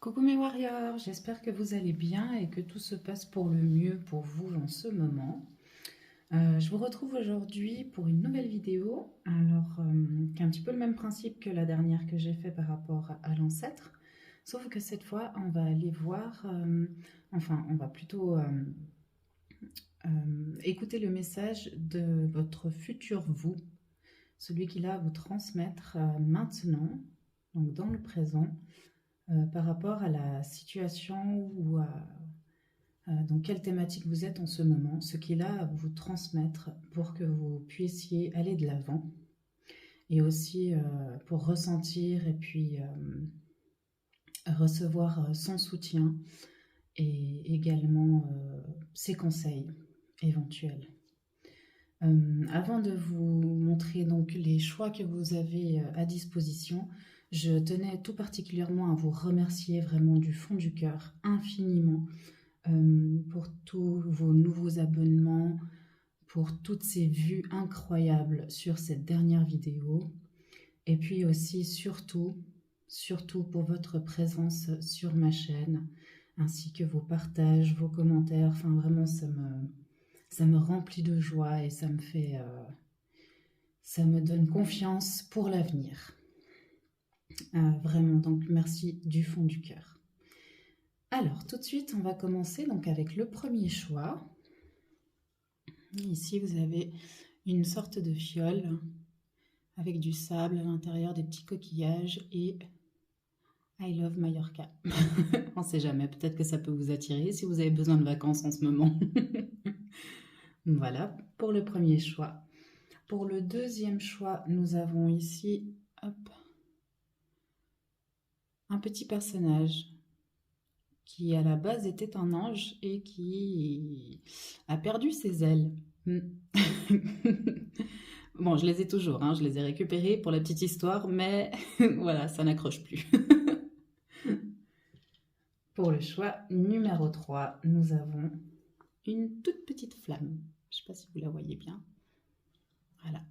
Coucou mes warriors, j'espère que vous allez bien et que tout se passe pour le mieux pour vous en ce moment. Je vous retrouve aujourd'hui pour une nouvelle vidéo, qui est un petit peu le même principe que la dernière que j'ai fait par rapport à l'ancêtre, sauf que cette fois on va aller voir, on va plutôt écouter le message de votre futur vous, celui qu'il a à vous transmettre maintenant, donc dans le présent, par rapport à la situation ou dans quelle thématique vous êtes en ce moment, ce qu'il a à vous transmettre pour que vous puissiez aller de l'avant et aussi pour ressentir et puis recevoir son soutien et également ses conseils éventuels. Avant de vous montrer donc les choix que vous avez à disposition, je tenais tout particulièrement à vous remercier vraiment du fond du cœur infiniment pour tous vos nouveaux abonnements, pour toutes ces vues incroyables sur cette dernière vidéo et puis aussi surtout pour votre présence sur ma chaîne ainsi que vos partages, vos commentaires. Enfin vraiment ça me remplit de joie et ça me donne confiance pour l'avenir. Vraiment, donc merci du fond du cœur. Alors, tout de suite, on va commencer donc avec le premier choix. Ici, vous avez une sorte de fiole avec du sable à l'intérieur, des petits coquillages et I love Mallorca. On ne sait jamais, peut-être que ça peut vous attirer si vous avez besoin de vacances en ce moment. Voilà, pour le premier choix. Pour le deuxième choix, nous avons ici un petit personnage qui à la base était un ange et qui a perdu ses ailes. Bon, je les ai toujours, hein, je les ai récupérées pour la petite histoire, mais voilà, ça n'accroche plus. Pour le choix numéro 3, nous avons une toute petite flamme. Je ne sais pas si vous la voyez bien. Voilà.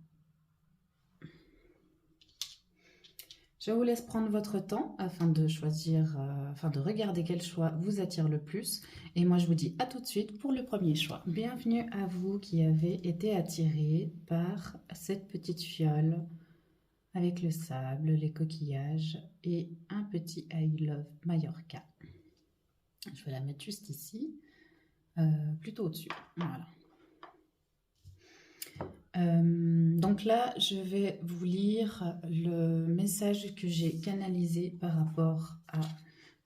Je vous laisse prendre votre temps afin de choisir, afin de regarder quel choix vous attire le plus. Et moi, je vous dis à tout de suite pour le premier choix. Bienvenue à vous qui avez été attirés par cette petite fiole avec le sable, les coquillages et un petit I love Mallorca. Je vais la mettre juste ici, plutôt au-dessus. Voilà. Donc là, je vais vous lire le message que j'ai canalisé par rapport à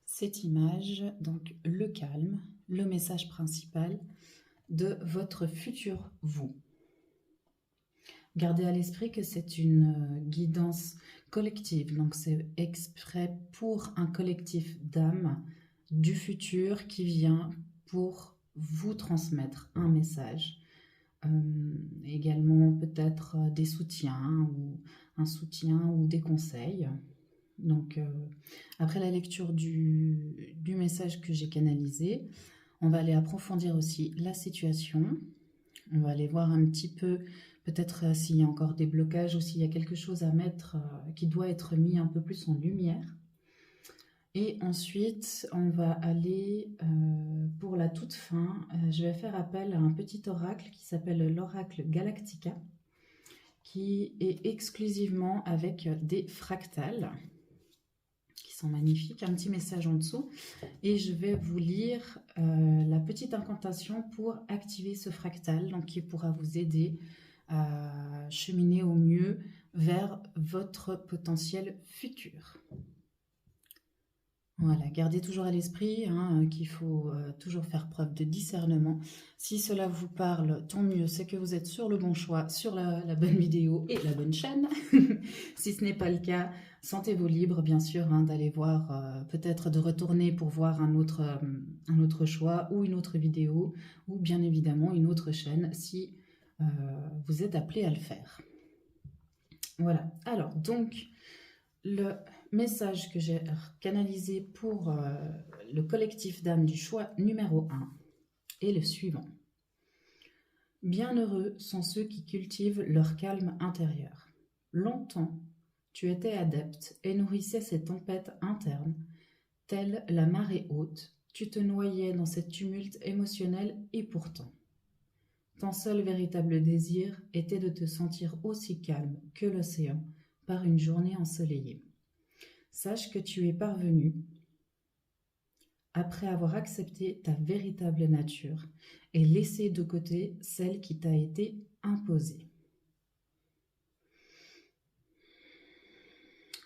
cette image. Donc le calme, le message principal de votre futur vous. Gardez à l'esprit que c'est une guidance collective, donc c'est exprès pour un collectif d'âmes du futur qui vient pour vous transmettre un message. Également peut-être des soutiens ou un soutien ou des conseils. Donc après la lecture du message que j'ai canalisé, on va aller approfondir aussi la situation. On va aller voir un petit peu peut-être s'il y a encore des blocages ou s'il y a quelque chose à mettre qui doit être mis un peu plus en lumière. Et ensuite, on va aller pour la toute fin. Je vais faire appel à un petit oracle qui s'appelle l'oracle Galactica, qui est exclusivement avec des fractales, qui sont magnifiques. Un petit message en dessous. Et je vais vous lire la petite incantation pour activer ce fractal, donc qui pourra vous aider à cheminer au mieux vers votre potentiel futur. Voilà, gardez toujours à l'esprit qu'il faut toujours faire preuve de discernement. Si cela vous parle, tant mieux, c'est que vous êtes sur le bon choix, sur la bonne vidéo et la bonne chaîne. Si ce n'est pas le cas, sentez-vous libre, bien sûr, d'aller voir, peut-être de retourner pour voir un autre choix ou une autre vidéo, ou bien évidemment une autre chaîne, si vous êtes appelé à le faire. Voilà, alors donc, le message que j'ai canalisé pour le collectif d'âmes du choix numéro 1 est le suivant. Bienheureux sont ceux qui cultivent leur calme intérieur. Longtemps, tu étais adepte et nourrissais ces tempêtes internes, telle la marée haute, tu te noyais dans cet tumulte émotionnel et pourtant, ton seul véritable désir était de te sentir aussi calme que l'océan par une journée ensoleillée. Sache que tu es parvenu, après avoir accepté ta véritable nature et laissé de côté celle qui t'a été imposée.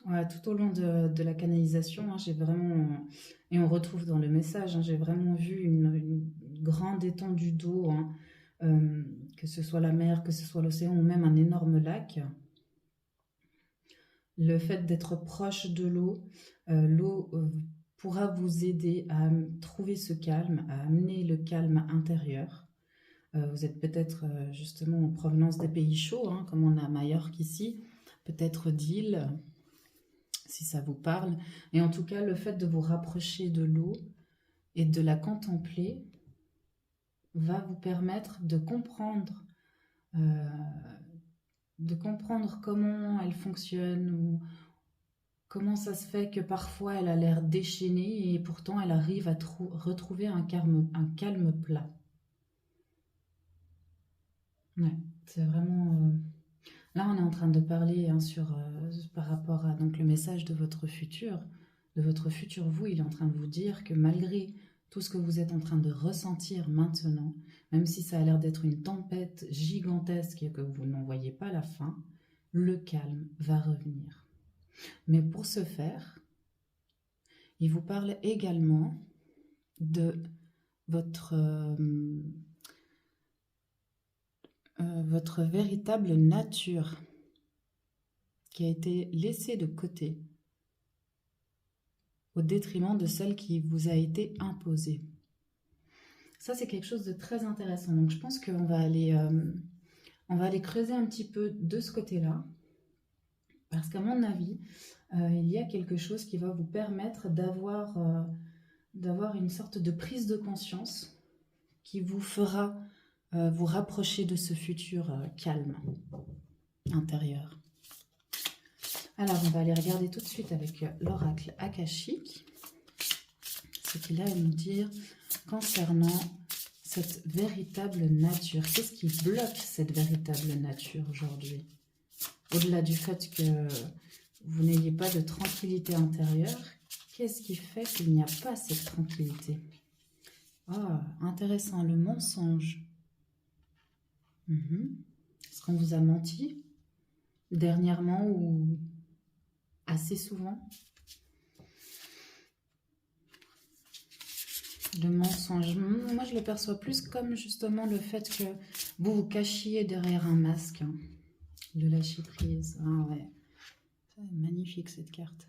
Ouais, tout au long de la canalisation, hein, j'ai vraiment, et on retrouve dans le message, hein, j'ai vraiment vu une grande étendue d'eau, hein, que ce soit la mer, que ce soit l'océan ou même un énorme lac. Le fait d'être proche de l'eau pourra vous aider à trouver ce calme, à amener le calme intérieur. Vous êtes peut-être justement en provenance des pays chauds, hein, comme on a à Majorque ici, peut-être d'îles, si ça vous parle. Et en tout cas, le fait de vous rapprocher de l'eau et de la contempler va vous permettre de comprendre comment elle fonctionne ou comment ça se fait que parfois elle a l'air déchaînée et pourtant elle arrive à retrouver un calme plat. Ouais, c'est vraiment... Là, on est en train de parler hein, par rapport à donc, le message de votre futur vous. Il est en train de vous dire que malgré tout ce que vous êtes en train de ressentir maintenant, même si ça a l'air d'être une tempête gigantesque et que vous n'en voyez pas la fin, le calme va revenir. Mais pour ce faire, il vous parle également de votre véritable nature qui a été laissée de côté au détriment de celle qui vous a été imposée. Ça, c'est quelque chose de très intéressant. Donc, je pense qu'on va aller creuser un petit peu de ce côté-là. Parce qu'à mon avis, il y a quelque chose qui va vous permettre d'avoir une sorte de prise de conscience qui vous fera vous rapprocher de ce futur calme intérieur. Alors, on va aller regarder tout de suite avec l'oracle akashique ce qu'il a à nous dire concernant cette véritable nature. Qu'est-ce qui bloque cette véritable nature aujourd'hui? Au-delà du fait que vous n'ayez pas de tranquillité intérieure, qu'est-ce qui fait qu'il n'y a pas cette tranquillité? Ah, intéressant, le mensonge. Est-ce qu'on vous a menti dernièrement ou assez souvent? Le mensonge, moi je le perçois plus comme justement le fait que vous vous cachiez derrière un masque. Le lâcher prise, ah ouais, c'est magnifique cette carte.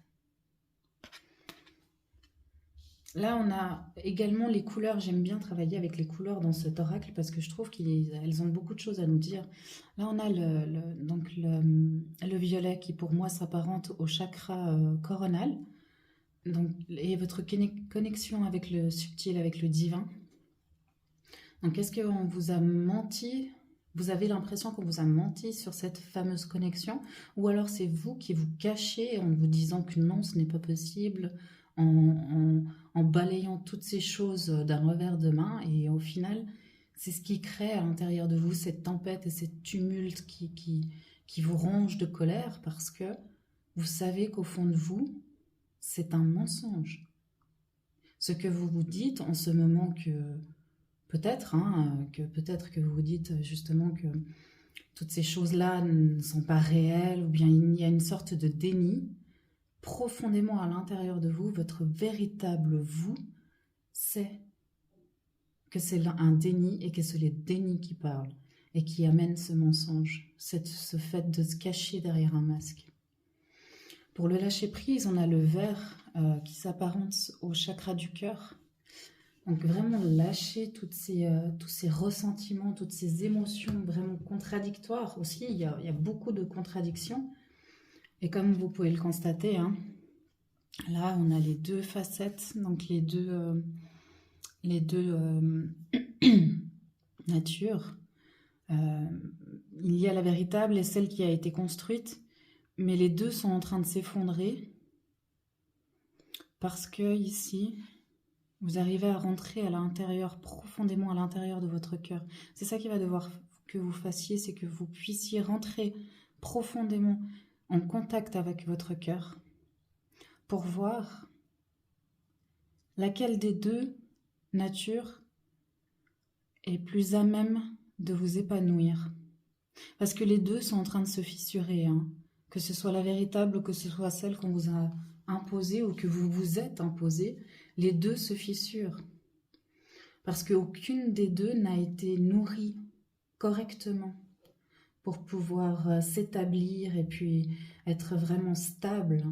Là, on a également les couleurs. J'aime bien travailler avec les couleurs dans cet oracle parce que je trouve qu'elles ont beaucoup de choses à nous dire. Là, on a le violet qui, pour moi, s'apparente au chakra coronal. Donc, et votre connexion avec le subtil, avec le divin. Donc, est-ce qu'on vous a menti? Vous avez l'impression qu'on vous a menti sur cette fameuse connexion? Ou alors c'est vous qui vous cachez en vous disant que non, ce n'est pas possible, en balayant toutes ces choses d'un revers de main. Et au final, c'est ce qui crée à l'intérieur de vous cette tempête et cette tumulte qui vous ronge de colère parce que vous savez qu'au fond de vous, c'est un mensonge. Ce que vous vous dites en ce moment que peut-être que vous vous dites justement que toutes ces choses-là ne sont pas réelles ou bien il y a une sorte de déni. Profondément à l'intérieur de vous, votre véritable vous sait que c'est un déni et que c'est le déni qui parle et qui amène ce mensonge, ce fait de se cacher derrière un masque. Pour le lâcher prise, on a le vert qui s'apparente au chakra du cœur. Donc vraiment lâcher tous ces ressentiments, toutes ces émotions vraiment contradictoires. Aussi, il y a beaucoup de contradictions. Et comme vous pouvez le constater, hein, là on a les deux facettes, donc les deux natures. Il y a la véritable et celle qui a été construite, mais les deux sont en train de s'effondrer Parce que ici, vous arrivez à rentrer à l'intérieur, profondément à l'intérieur de votre cœur. C'est ça qu'il va devoir que vous fassiez, c'est que vous puissiez rentrer profondément en contact avec votre cœur pour voir laquelle des deux natures est plus à même de vous épanouir. Parce que les deux sont en train de se fissurer, hein. Que ce soit la véritable ou que ce soit celle qu'on vous a imposée ou que vous vous êtes imposée, les deux se fissurent. Parce qu'aucune des deux n'a été nourrie correctement pour pouvoir s'établir et puis être vraiment stable.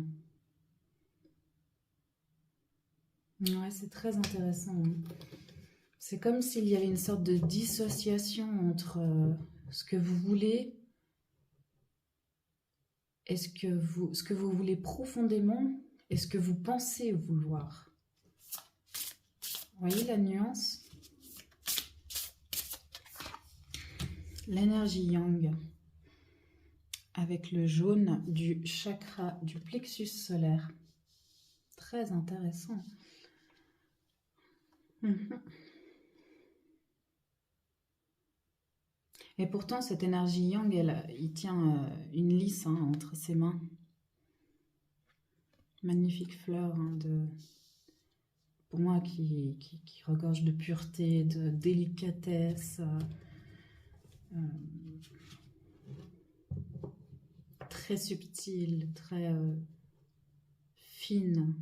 Ouais, c'est très intéressant, hein. C'est comme s'il y avait une sorte de dissociation entre ce que vous voulez et ce que vous voulez profondément et ce que vous pensez vouloir. Vous voyez la nuance? L'énergie yang avec le jaune du chakra du plexus solaire. Très intéressant. Et pourtant, cette énergie yang, il tient une lys, hein, entre ses mains. Magnifique fleur, hein, pour moi qui regorge de pureté, de délicatesse, très subtile, très fine.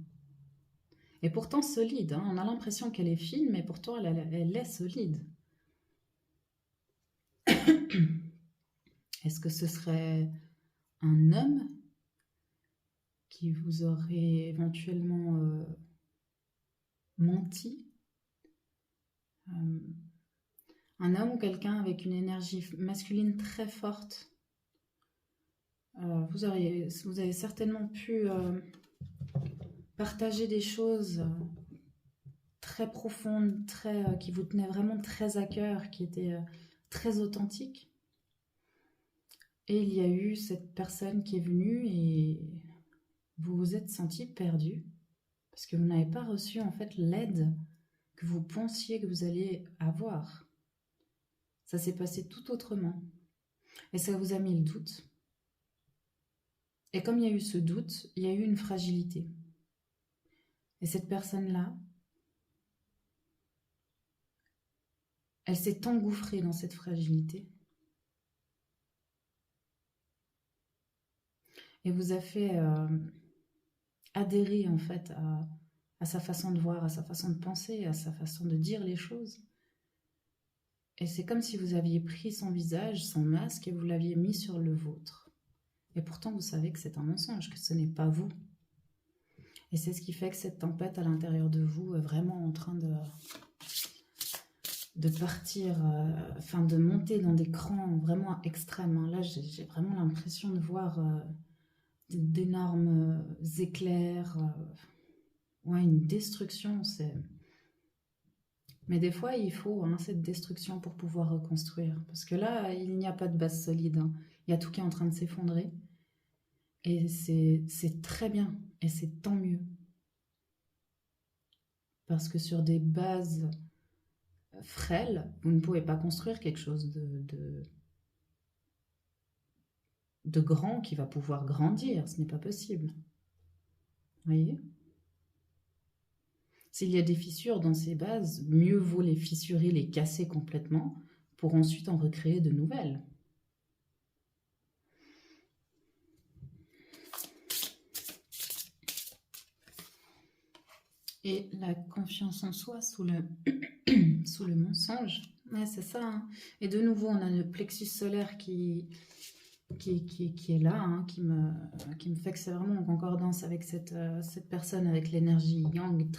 Et pourtant solide, hein. On a l'impression qu'elle est fine, mais pourtant elle est solide. Est-ce que ce serait un homme qui vous aurait éventuellement menti? Un homme ou quelqu'un avec une énergie masculine très forte. Vous avez certainement pu partager des choses très profondes, qui vous tenaient vraiment très à cœur, qui étaient très authentiques. Et il y a eu cette personne qui est venue et vous vous êtes senti perdu parce que vous n'avez pas reçu en fait l'aide que vous pensiez que vous alliez avoir. Ça s'est passé tout autrement. Et ça vous a mis le doute. Et comme il y a eu ce doute, il y a eu une fragilité. Et cette personne-là, elle s'est engouffrée dans cette fragilité. Et vous a fait adhérer en fait à sa façon de voir, à sa façon de penser, à sa façon de dire les choses. Et c'est comme si vous aviez pris son visage, son masque, et vous l'aviez mis sur le vôtre. Et pourtant, vous savez que c'est un mensonge, que ce n'est pas vous. Et c'est ce qui fait que cette tempête à l'intérieur de vous est vraiment en train de partir, de monter dans des crans vraiment extrêmes, hein. Là, j'ai vraiment l'impression de voir d'énormes éclairs, ouais, une destruction. Mais des fois, il faut cette destruction pour pouvoir reconstruire. Parce que là, il n'y a pas de base solide, hein. Il y a tout qui est en train de s'effondrer. Et c'est très bien. Et c'est tant mieux. Parce que sur des bases frêles, vous ne pouvez pas construire quelque chose de grand qui va pouvoir grandir. Ce n'est pas possible. Vous voyez ? S'il y a des fissures dans ces bases, mieux vaut les fissurer, les casser complètement pour ensuite en recréer de nouvelles. Et la confiance en soi sous le mensonge, ouais, c'est ça, hein. Et de nouveau, on a le plexus solaire qui est là, hein, qui me fait que c'est vraiment en concordance avec cette personne, avec l'énergie yang,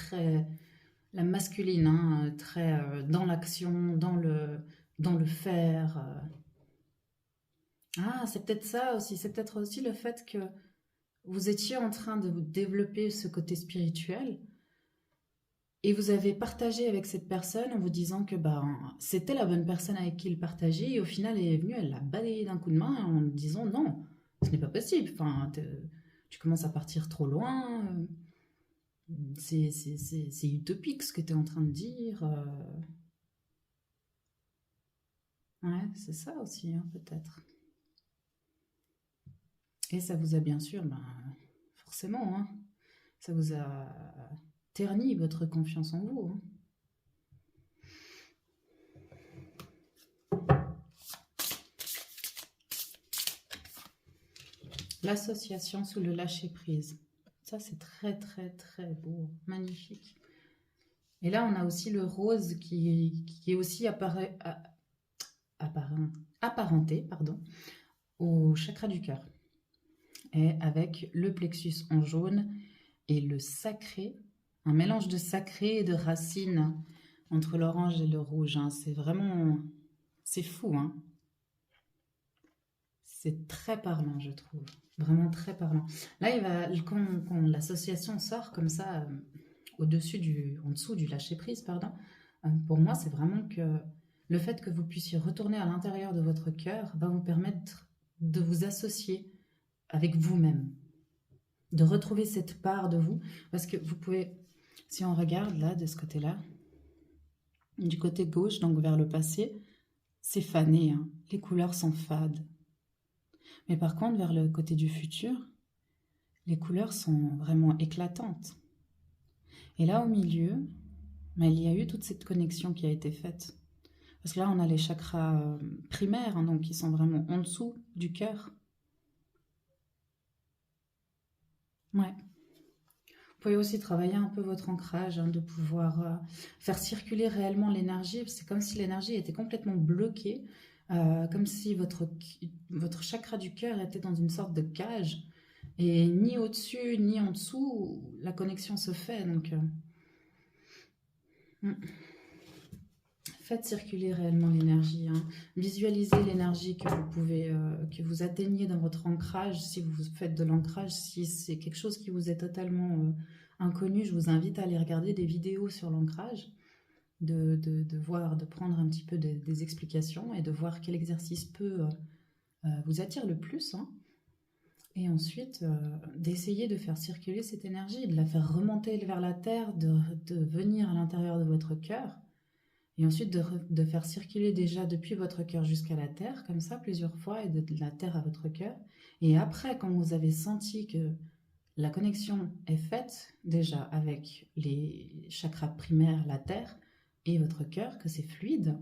la masculine, hein, très dans l'action, dans le faire. Ah, c'est peut-être ça aussi, c'est peut-être aussi le fait que vous étiez en train de vous développer ce côté spirituel et vous avez partagé avec cette personne en vous disant que c'était la bonne personne avec qui il partageait et au final elle est venue, elle l'a balayé d'un coup de main en disant non, ce n'est pas possible, tu commences à partir trop loin. c'est utopique ce que tu es en train de dire. Ouais, c'est ça aussi, hein, peut-être. Et ça vous a bien sûr, ben, forcément, hein, ça vous a terni votre confiance en vous, hein. L'association sous le lâcher-prise. Ça, c'est très, très, très beau. Magnifique. Et là, on a aussi le rose qui est aussi apparenté, pardon, au chakra du cœur. Et avec le plexus en jaune et le sacré, un mélange de sacré et de racines entre l'orange et le rouge, hein. C'est vraiment... C'est fou, hein. C'est très parlant, je trouve. Vraiment très parlant. Là, quand l'association sort comme ça, en dessous du lâcher-prise, pardon, pour moi, c'est vraiment que le fait que vous puissiez retourner à l'intérieur de votre cœur va vous permettre de vous associer avec vous-même, de retrouver cette part de vous, parce que vous pouvez, si on regarde là, de ce côté-là, du côté gauche, donc vers le passé, c'est fané, hein. Les couleurs sont fades. Mais par contre, vers le côté du futur, les couleurs sont vraiment éclatantes. Et là, au milieu, il y a eu toute cette connexion qui a été faite. Parce que là, on a les chakras primaires, hein, donc qui sont vraiment en dessous du cœur. Ouais. Vous pouvez aussi travailler un peu votre ancrage, hein, de pouvoir faire circuler réellement l'énergie. C'est comme si l'énergie était complètement bloquée, comme si votre chakra du cœur était dans une sorte de cage. Et ni au-dessus, ni en dessous, la connexion se fait. Donc, faites circuler réellement l'énergie, hein. Visualisez l'énergie que vous pouvez, que vous atteignez dans votre ancrage. Si vous faites de l'ancrage, si c'est quelque chose qui vous est totalement inconnu, je vous invite à aller regarder des vidéos sur l'ancrage, de voir, de prendre un petit peu des explications et de voir quel exercice peut vous attire le plus, hein. Et ensuite, d'essayer de faire circuler cette énergie, de la faire remonter vers la terre, de venir à l'intérieur de votre cœur. Et ensuite, de faire circuler déjà depuis votre cœur jusqu'à la terre, comme ça, plusieurs fois, et de la terre à votre cœur. Et après, quand vous avez senti que la connexion est faite, déjà avec les chakras primaires, la terre, et votre cœur, que c'est fluide,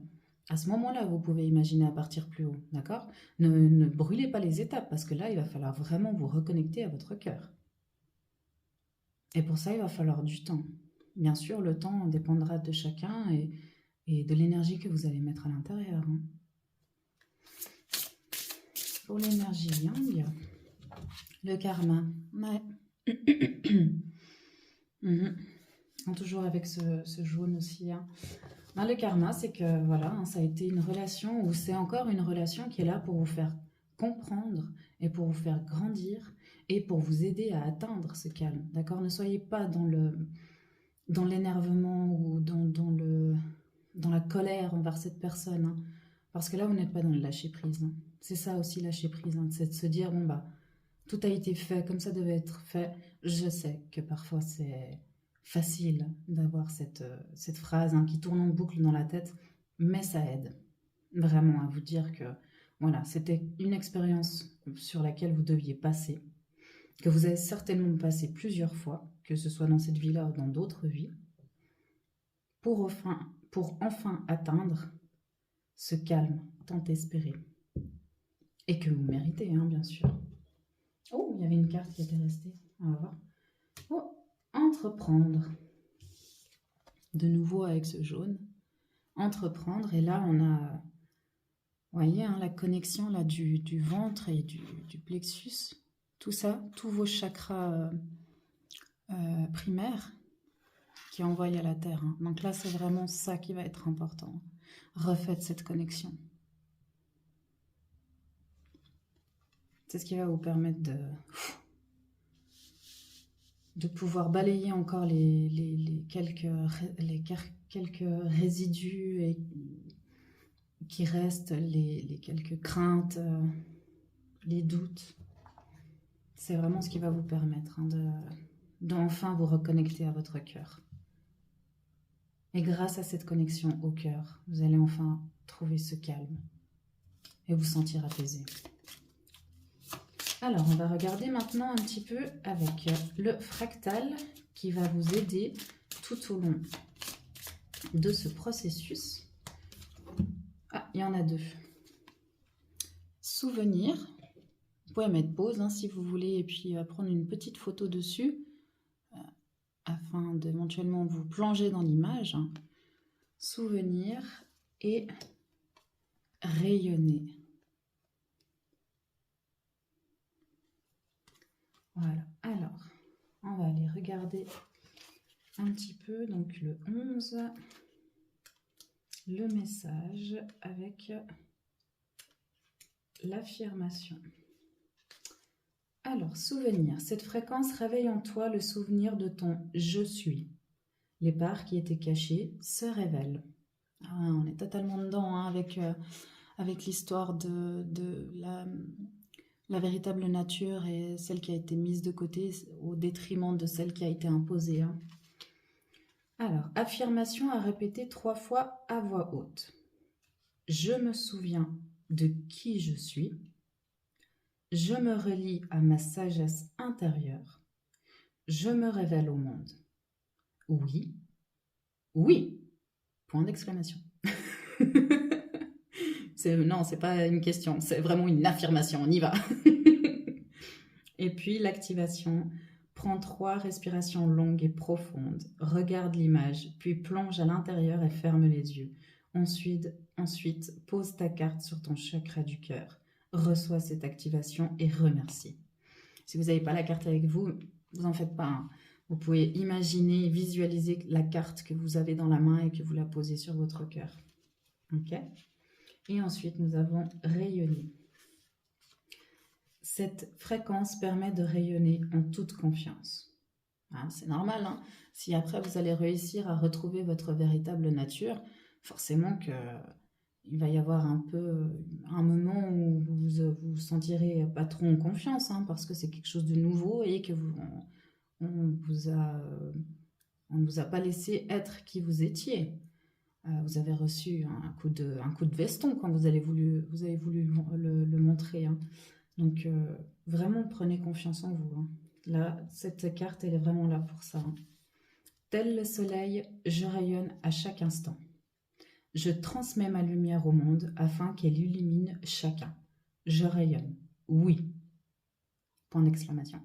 à ce moment-là, vous pouvez imaginer à partir plus haut, d'accord? Ne brûlez pas les étapes, parce que là, il va falloir vraiment vous reconnecter à votre cœur. Et pour ça, il va falloir du temps. Bien sûr, le temps dépendra de chacun, et de l'énergie que vous allez mettre à l'intérieur, hein. Pour l'énergie yang, le karma, ouais. Toujours avec ce jaune aussi, hein. Le karma, c'est que voilà, hein, ça a été une relation, ou c'est encore une relation qui est là pour vous faire comprendre et pour vous faire grandir et pour vous aider à atteindre ce calme, d'accord? Ne soyez pas dans l'énervement ou dans la colère envers cette personne, hein. Parce que là, vous n'êtes pas dans le lâcher-prise, hein. C'est ça aussi, lâcher-prise, hein, c'est de se dire, bon, bah, tout a été fait comme ça devait être fait. Je sais que parfois, c'est facile d'avoir cette phrase, hein, qui tourne en boucle dans la tête, mais ça aide vraiment à vous dire que, voilà, c'était une expérience sur laquelle vous deviez passer, que vous avez certainement passé plusieurs fois, que ce soit dans cette vie-là ou dans d'autres vies, pour enfin atteindre ce calme tant espéré. Et que vous méritez, hein, bien sûr. Oh, il y avait une carte qui était restée. On va voir. Oh, entreprendre. De nouveau avec ce jaune. Entreprendre. Et là, on a, vous voyez, hein, la connexion là, du ventre et du plexus. Tout ça, tous vos chakras primaires qui envoient à la terre, hein. Donc là, c'est vraiment ça qui va être important. Refaites cette connexion. C'est ce qui va vous permettre de pouvoir balayer encore les quelques résidus qui restent, les quelques craintes, les doutes. C'est vraiment ce qui va vous permettre, hein, d'enfin vous reconnecter à votre cœur. Et grâce à cette connexion au cœur, vous allez enfin trouver ce calme et vous sentir apaisé. Alors, on va regarder maintenant un petit peu avec le fractal qui va vous aider tout au long de ce processus. Ah, il y en a deux. Souvenir. Vous pouvez mettre pause si vous voulez et puis prendre une petite photo dessus afin d'éventuellement vous plonger dans l'image. Souvenir et rayonner. Voilà, alors, on va aller regarder un petit peu, donc le 11, le message avec l'affirmation. Alors, souvenir, cette fréquence réveille en toi le souvenir de ton « je suis ». Les parts qui étaient cachées se révèlent. Ah, on est totalement dedans avec l'histoire de la véritable nature et celle qui a été mise de côté au détriment de celle qui a été imposée. Alors, affirmation à répéter 3 fois à voix haute. Je me souviens de qui je suis. Je me relie à ma sagesse intérieure. Je me révèle au monde. Oui. Oui. Point d'exclamation. Non, c'est pas une question, c'est vraiment une affirmation, on y va. Et puis l'activation, prends 3 respirations longues et profondes, regarde l'image, puis plonge à l'intérieur et ferme les yeux. Ensuite, pose ta carte sur ton chakra du cœur, reçois cette activation et remercie. Si vous n'avez pas la carte avec vous, vous en faites pas. Vous pouvez imaginer, visualiser la carte que vous avez dans la main et que vous la posez sur votre cœur. Ok ? Et ensuite, nous avons rayonner. Cette fréquence permet de rayonner en toute confiance. C'est normal, si après vous allez réussir à retrouver votre véritable nature, forcément qu'il va y avoir un moment où vous vous sentirez pas trop en confiance, parce que c'est quelque chose de nouveau et que on ne vous a pas laissé être qui vous étiez. Vous avez reçu un coup de veston quand vous avez voulu le montrer. Donc, vraiment, prenez confiance en vous. Là, cette carte, elle est vraiment là pour ça. Tel le soleil, je rayonne à chaque instant. Je transmets ma lumière au monde afin qu'elle illumine chacun. Je rayonne. Oui. Point d'exclamation.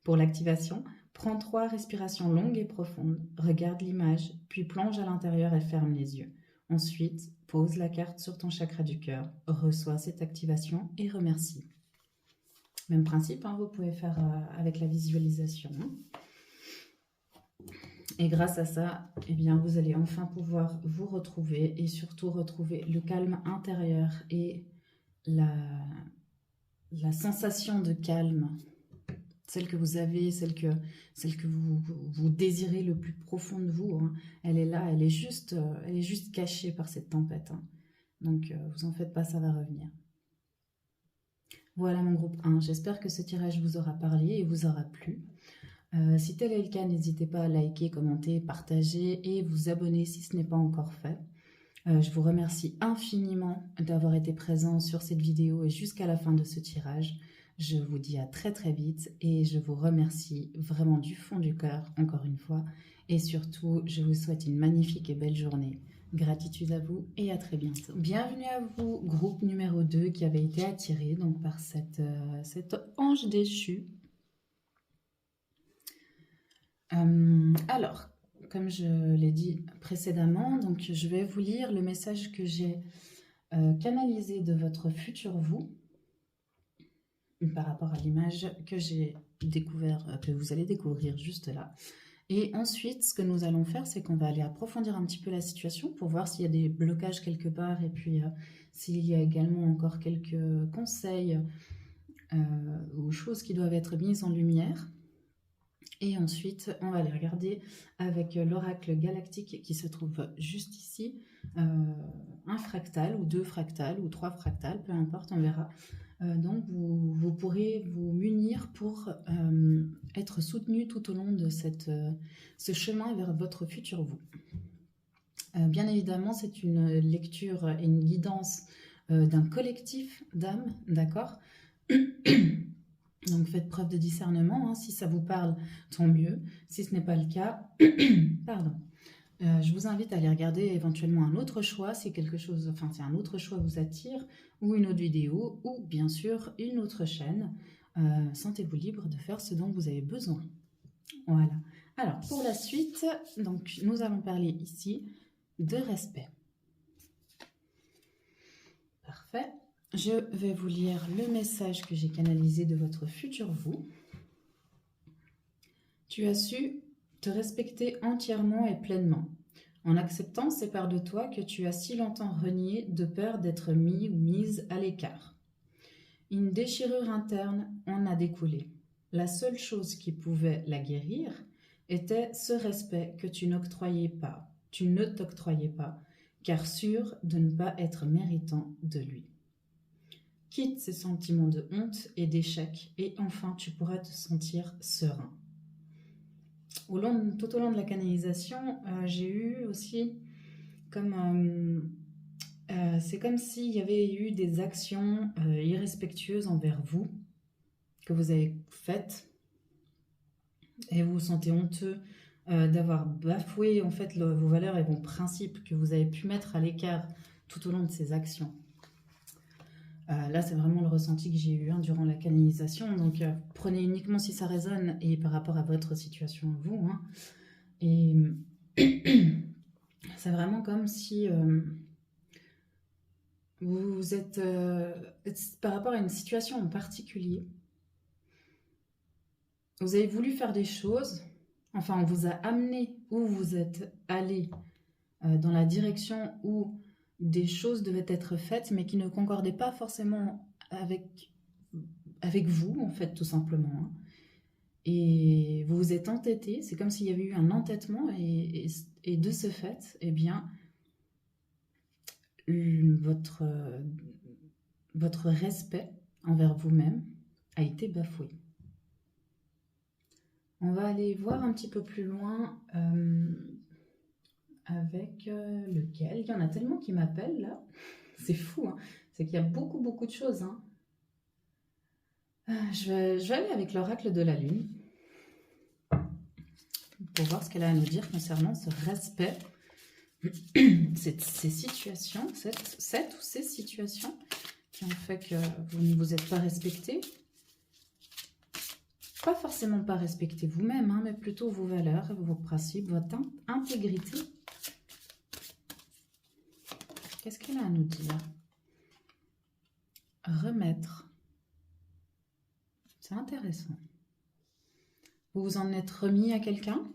Pour l'activation, prends 3 respirations longues et profondes, regarde l'image, puis plonge à l'intérieur et ferme les yeux. Ensuite, pose la carte sur ton chakra du cœur, reçois cette activation et remercie. Même principe, vous pouvez faire avec la visualisation. Et grâce à ça, vous allez enfin pouvoir vous retrouver et surtout retrouver le calme intérieur et la sensation de calme, celle que vous avez, celle que vous désirez le plus profond de vous. Elle est là, elle est juste cachée par cette tempête. Donc, vous en faites pas, ça va revenir. Voilà mon groupe 1, j'espère que ce tirage vous aura parlé et vous aura plu. Si tel est le cas, n'hésitez pas à liker, commenter, partager et vous abonner si ce n'est pas encore fait. Je vous remercie infiniment d'avoir été présent sur cette vidéo et jusqu'à la fin de ce tirage. Je vous dis à très très vite et je vous remercie vraiment du fond du cœur, encore une fois. Et surtout, je vous souhaite une magnifique et belle journée. Gratitude à vous et à très bientôt. Bienvenue à vous, groupe numéro 2 qui avait été attiré donc, par cet ange déchu. Alors, comme je l'ai dit précédemment, donc je vais vous lire le message que j'ai canalisé de votre futur vous par rapport à l'image que j'ai découvert, que vous allez découvrir juste là. Et ensuite, ce que nous allons faire, c'est qu'on va aller approfondir un petit peu la situation pour voir s'il y a des blocages quelque part et puis s'il y a également encore quelques conseils ou choses qui doivent être mises en lumière. Et ensuite, on va aller regarder avec l'oracle galactique qui se trouve juste ici, un fractal ou 2 fractals ou 3 fractals, peu importe, on verra Donc, vous pourrez vous munir pour être soutenu tout au long de ce chemin vers votre futur vous. Bien évidemment, c'est une lecture et une guidance d'un collectif d'âmes, d'accord? Donc faites preuve de discernement, hein. Si ça vous parle, tant mieux. Si ce n'est pas le cas, pardon. Je vous invite à aller regarder éventuellement un autre choix si quelque chose, enfin si un autre choix vous attire, ou une autre vidéo, ou bien sûr une autre chaîne. Sentez-vous libre de faire ce dont vous avez besoin. Voilà. Alors pour la suite, donc nous allons parler ici de respect. Parfait. Je vais vous lire le message que j'ai canalisé de votre futur vous. Tu as su te respecter entièrement et pleinement, en acceptant ces parts de toi que tu as si longtemps reniées de peur d'être mis ou mise à l'écart. Une déchirure interne en a découlé. La seule chose qui pouvait la guérir était ce respect que tu ne t'octroyais pas, car sûr de ne pas être méritant de lui. Quitte ces sentiments de honte et d'échec et enfin tu pourras te sentir serein. Tout au long de la canalisation, j'ai eu aussi comme... c'est comme s'il y avait eu des actions irrespectueuses envers vous que vous avez faites et vous vous sentez honteux d'avoir bafoué en fait vos valeurs et vos principes que vous avez pu mettre à l'écart tout au long de ces actions. Là, c'est vraiment le ressenti que j'ai eu durant la canalisation. Donc, prenez uniquement si ça résonne et par rapport à votre situation à vous. Hein. Et c'est vraiment comme si vous êtes par rapport à une situation en particulier. Vous avez voulu faire des choses. Enfin, on vous a amené où vous êtes allé dans la direction où des choses devaient être faites, mais qui ne concordaient pas forcément avec vous, en fait, tout simplement. Hein. Et vous vous êtes entêté, c'est comme s'il y avait eu un entêtement, et de ce fait, eh bien, votre respect envers vous-même a été bafoué. On va aller voir un petit peu plus loin avec lequel. Il y en a tellement qui m'appellent là. C'est fou, hein. C'est qu'il y a beaucoup de choses. Hein. Je vais aller avec l'oracle de la Lune pour voir ce qu'elle a à nous dire concernant ce respect, ces situations, cette ou ces situations qui ont fait que vous ne vous êtes pas respecté. Pas forcément pas respecter vous-même, hein, mais plutôt vos valeurs, vos principes, votre intégrité. Qu'est-ce qu'elle a à nous dire? Remettre. C'est intéressant. Vous vous en êtes remis à quelqu'un?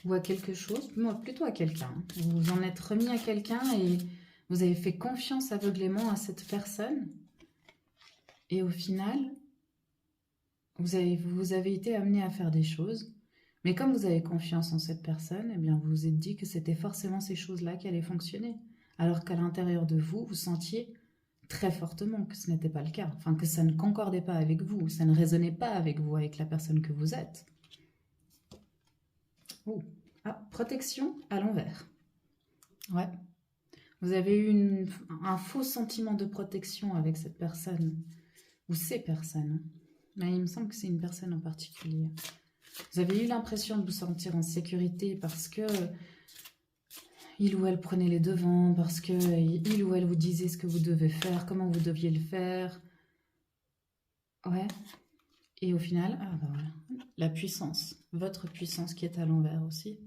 Ou à quelque chose? Moi, plutôt à quelqu'un. Vous vous en êtes remis à quelqu'un et vous avez fait confiance aveuglément à cette personne. Et au final, vous avez été amené à faire des choses. Mais comme vous avez confiance en cette personne, eh bien vous vous êtes dit que c'était forcément ces choses-là qui allaient fonctionner. Alors qu'à l'intérieur de vous, vous sentiez très fortement que ce n'était pas le cas. Enfin, que ça ne concordait pas avec vous. Ça ne résonnait pas avec vous, avec la personne que vous êtes. Oh. Ah, protection à l'envers. Ouais. Vous avez eu un faux sentiment de protection avec cette personne. Ou ces personnes. Mais il me semble que c'est une personne en particulier. Vous avez eu l'impression de vous sentir en sécurité parce que il ou elle prenait les devants, parce que il ou elle vous disait ce que vous devez faire, comment vous deviez le faire. Ouais. Et au final, ah bah voilà, la puissance, votre puissance qui est à l'envers aussi.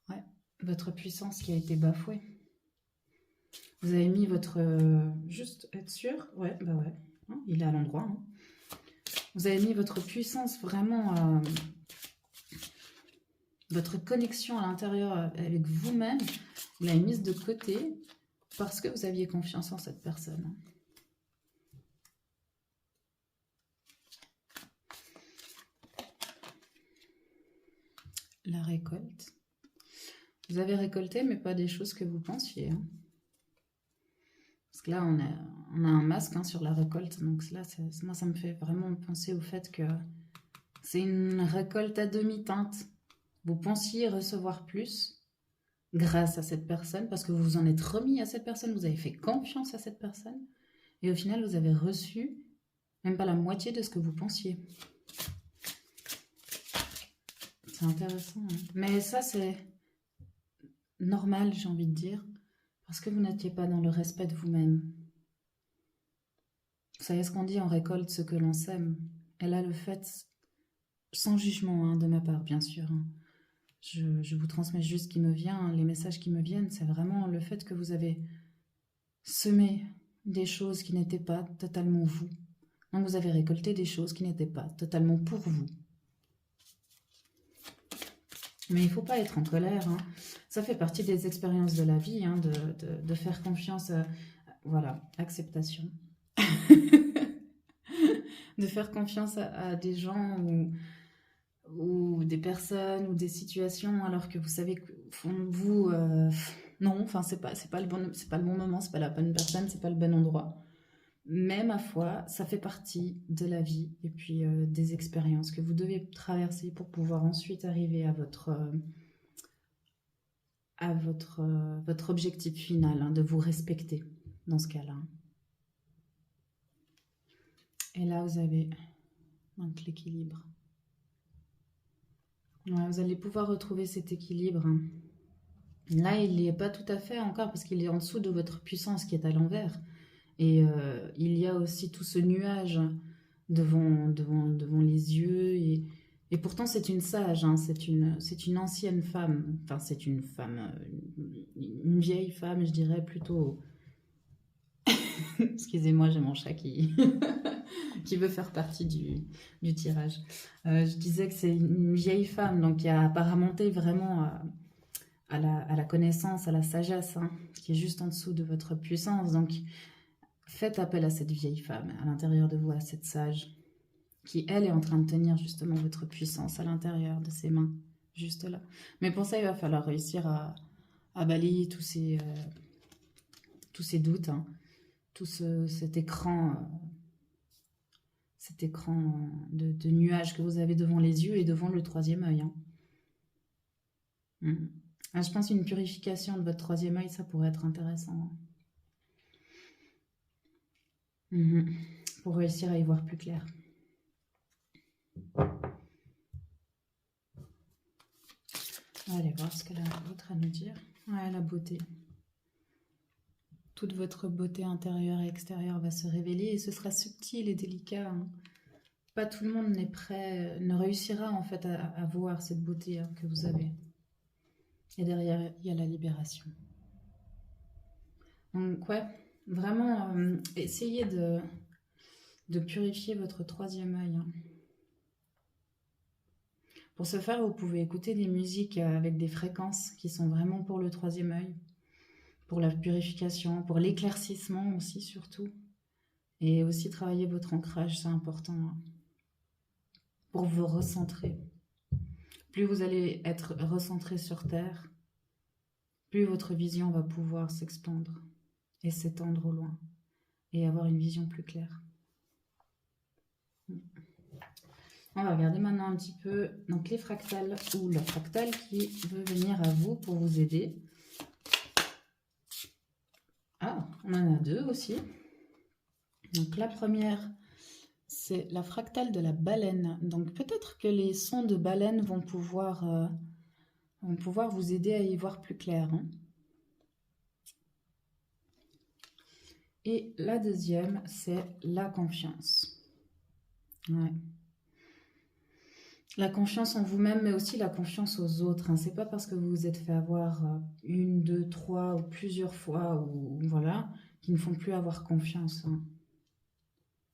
Ouais, votre puissance qui a été bafouée. Vous avez mis votre... juste être sûr, ouais, bah ouais, hein, il est à l'endroit. Hein. Vous avez mis votre puissance vraiment... votre connexion à l'intérieur avec vous-même, vous l'avez mise de côté parce que vous aviez confiance en cette personne. La récolte. Vous avez récolté, mais pas des choses que vous pensiez. Hein. Parce que là, on a un masque hein, sur la récolte. Donc là, moi, ça me fait vraiment penser au fait que c'est une récolte à demi-teinte. Vous pensiez recevoir plus grâce à cette personne, parce que vous vous en êtes remis à cette personne, vous avez fait confiance à cette personne, et au final, vous avez reçu même pas la moitié de ce que vous pensiez. C'est intéressant. Hein. Mais ça, c'est normal, j'ai envie de dire, parce que vous n'étiez pas dans le respect de vous-même. Vous savez ce qu'on dit, on récolte ce que l'on sème. Et là, le fait, sans jugement hein, de ma part, bien sûr, hein, je vous transmets juste ce qui me vient, les messages qui me viennent, c'est vraiment le fait que vous avez semé des choses qui n'étaient pas totalement vous. Donc vous avez récolté des choses qui n'étaient pas totalement pour vous. Mais il ne faut pas être en colère. Hein. Ça fait partie des expériences de la vie, hein, de faire confiance à... Voilà, acceptation. De faire confiance à des gens ou des personnes ou des situations alors que vous savez que vous... non, enfin, c'est pas le bon moment, c'est pas la bonne personne, c'est pas le bon endroit. Mais ma foi, ça fait partie de la vie et puis des expériences que vous devez traverser pour pouvoir ensuite arriver à votre objectif final, hein, de vous respecter dans ce cas-là. Et là, vous avez donc l'équilibre. Ouais, vous allez pouvoir retrouver cet équilibre. Hein. Là, il n'y est pas tout à fait encore parce qu'il est en dessous de votre puissance qui est à l'envers. Et il y a aussi tout ce nuage devant les yeux. Et pourtant, c'est une sage, hein, c'est une ancienne femme. Enfin, c'est une femme, une vieille femme, je dirais plutôt. Excusez-moi, j'ai mon chat qui, qui veut faire partie du tirage. Je disais que c'est une vieille femme, donc qui a apparenté vraiment à la connaissance, à la sagesse, hein, qui est juste en dessous de votre puissance. Donc, faites appel à cette vieille femme à l'intérieur de vous, à cette sage, qui, elle, est en train de tenir justement votre puissance à l'intérieur de ses mains, juste là. Mais pour ça, il va falloir réussir à balayer tous ces doutes, hein, cet écran de nuages que vous avez devant les yeux et devant le troisième œil. Hein. Ah, je pense une purification de votre troisième œil, ça pourrait être intéressant. Pour réussir à y voir plus clair. On va aller voir ce qu'elle a d'autre à nous dire. Ouais, la beauté. Toute votre beauté intérieure et extérieure va se révéler et ce sera subtil et délicat. Hein. Pas tout le monde n'est prêt, ne réussira en fait à voir cette beauté hein, que vous avez. Et derrière, il y a la libération. Donc ouais, vraiment, essayez de purifier votre troisième œil. Hein. Pour ce faire, vous pouvez écouter des musiques avec des fréquences qui sont vraiment pour le troisième œil, pour la purification, pour l'éclaircissement aussi surtout. Et aussi travailler votre ancrage, c'est important, hein, pour vous recentrer. Plus vous allez être recentré sur Terre, plus votre vision va pouvoir s'expandre et s'étendre au loin et avoir une vision plus claire. On va regarder maintenant un petit peu donc les fractales ou le fractal qui veut venir à vous pour vous aider. Ah, on en a deux aussi. Donc la première, c'est la fractale de la baleine. Donc peut-être que les sons de baleine vont pouvoir vous aider à y voir plus clair. Hein. Et la deuxième, c'est la confiance. Ouais. La confiance en vous-même, mais aussi la confiance aux autres. Hein. C'est pas parce que vous vous êtes fait avoir une, deux, trois ou plusieurs fois, ou voilà, qu'ils ne font plus avoir confiance. Hein.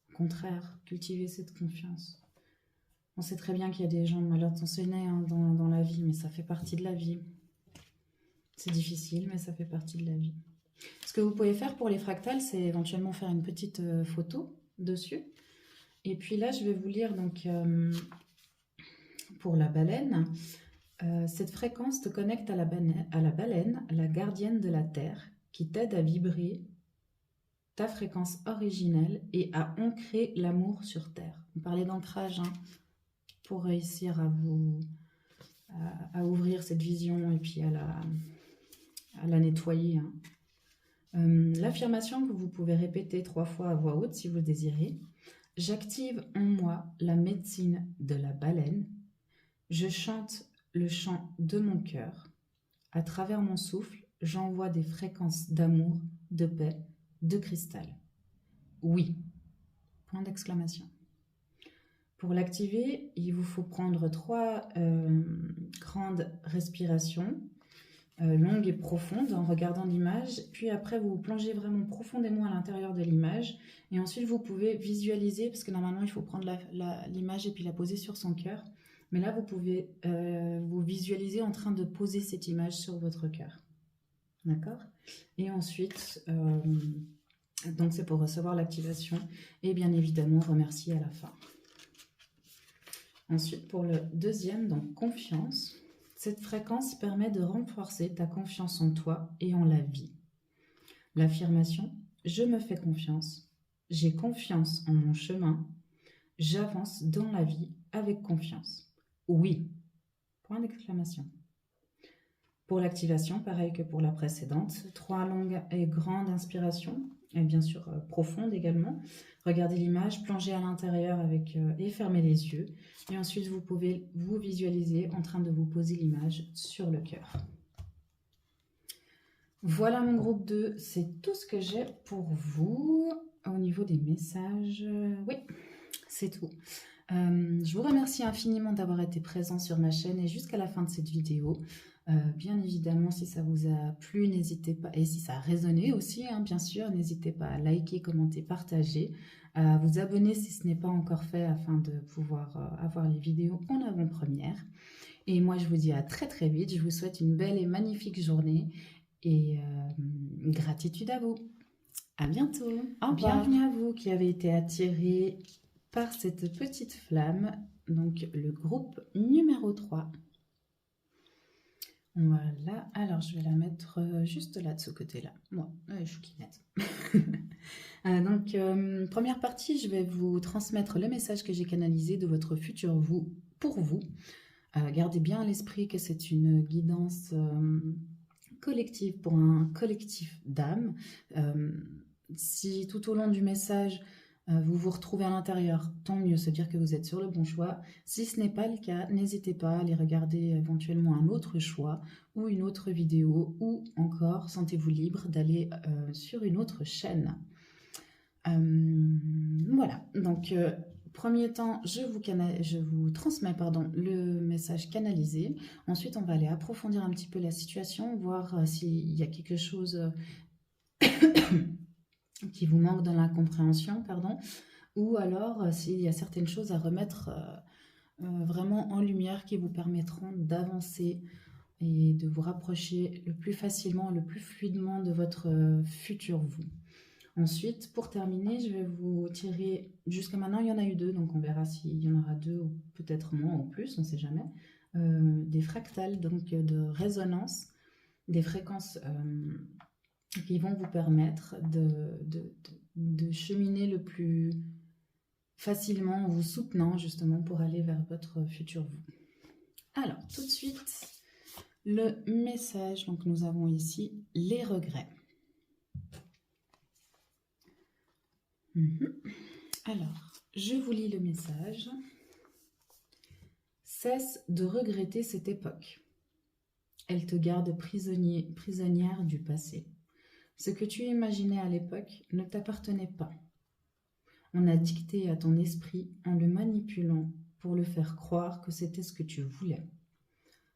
Au contraire, cultivez cette confiance. On sait très bien qu'il y a des gens mal intentionnés hein, dans la vie, mais ça fait partie de la vie. C'est difficile, mais ça fait partie de la vie. Ce que vous pouvez faire pour les fractales, c'est éventuellement faire une petite photo dessus. Et puis là, je vais vous lire donc pour la baleine. Cette fréquence te connecte à la baleine, la gardienne de la Terre, qui t'aide à vibrer ta fréquence originelle et à ancrer l'amour sur Terre. On parlait d'ancrage hein, pour réussir à ouvrir cette vision et puis à la nettoyer. Hein. L'affirmation que vous pouvez répéter 3 fois à voix haute si vous désirez. J'active en moi la médecine de la baleine. Je chante le chant de mon cœur. À travers mon souffle, j'envoie des fréquences d'amour, de paix, de cristal. Oui. Point d'exclamation. Pour l'activer, il vous faut prendre 3 grandes respirations, longues et profondes, en regardant l'image. Puis après, vous vous plongez vraiment profondément à l'intérieur de l'image. Et ensuite, vous pouvez visualiser, parce que normalement, il faut prendre l'image et puis la poser sur son cœur. Mais là, vous pouvez vous visualiser en train de poser cette image sur votre cœur. D'accord? Et ensuite, donc c'est pour recevoir l'activation. Et bien évidemment, remercier à la fin. Ensuite, pour le deuxième, donc confiance. Cette fréquence permet de renforcer ta confiance en toi et en la vie. L'affirmation « Je me fais confiance, j'ai confiance en mon chemin, j'avance dans la vie avec confiance. Oui !» Point d'exclamation. Pour l'activation, pareil que pour la précédente, 3 longues et grandes inspirations, et bien sûr profondes également. Regardez l'image, plongez à l'intérieur et fermez les yeux. Et ensuite, vous pouvez vous visualiser en train de vous poser l'image sur le cœur. Voilà mon groupe 2, c'est tout ce que j'ai pour vous au niveau des messages. Oui, c'est tout. Je vous remercie infiniment d'avoir été présent sur ma chaîne et jusqu'à la fin de cette vidéo. Bien évidemment, si ça vous a plu, n'hésitez pas, et si ça a résonné aussi, hein, bien sûr, n'hésitez pas à liker, commenter, partager, à vous abonner si ce n'est pas encore fait afin de pouvoir avoir les vidéos en avant-première. Et moi, je vous dis à très très vite, je vous souhaite une belle et magnifique journée et gratitude à vous. À bientôt. Au revoir. Bienvenue à vous qui avez été attirés par cette petite flamme, donc le groupe numéro 3. Voilà, alors je vais la mettre juste là de ce côté-là. Moi, je suis kinette. Donc, première partie, je vais vous transmettre le message que j'ai canalisé de votre futur vous pour vous. Gardez bien à l'esprit que c'est une guidance collective pour un collectif d'âmes. Si tout au long du message, vous vous retrouvez à l'intérieur, tant mieux, se dire que vous êtes sur le bon choix. Si ce n'est pas le cas, n'hésitez pas à aller regarder éventuellement un autre choix ou une autre vidéo, ou encore, sentez-vous libre d'aller sur une autre chaîne. Voilà, donc premier temps, je vous transmets le message canalisé. Ensuite, on va aller approfondir un petit peu la situation, voir s'il y a quelque chose qui vous manque dans la compréhension, ou alors s'il y a certaines choses à remettre vraiment en lumière qui vous permettront d'avancer et de vous rapprocher le plus facilement, le plus fluidement de votre futur vous. Ensuite, pour terminer, je vais vous tirer, jusqu'à maintenant il y en a eu 2, donc on verra s'il y en aura 2 ou peut-être moins ou plus, on ne sait jamais, des fractales, donc de résonance, des fréquences qui vont vous permettre de cheminer le plus facilement en vous soutenant justement pour aller vers votre futur vous. Alors, tout de suite, le message, donc nous avons ici les regrets. Alors, je vous lis le message. Cesse de regretter cette époque. Elle te garde prisonnière du passé. Ce que tu imaginais à l'époque ne t'appartenait pas. On a dicté à ton esprit en le manipulant pour le faire croire que c'était ce que tu voulais.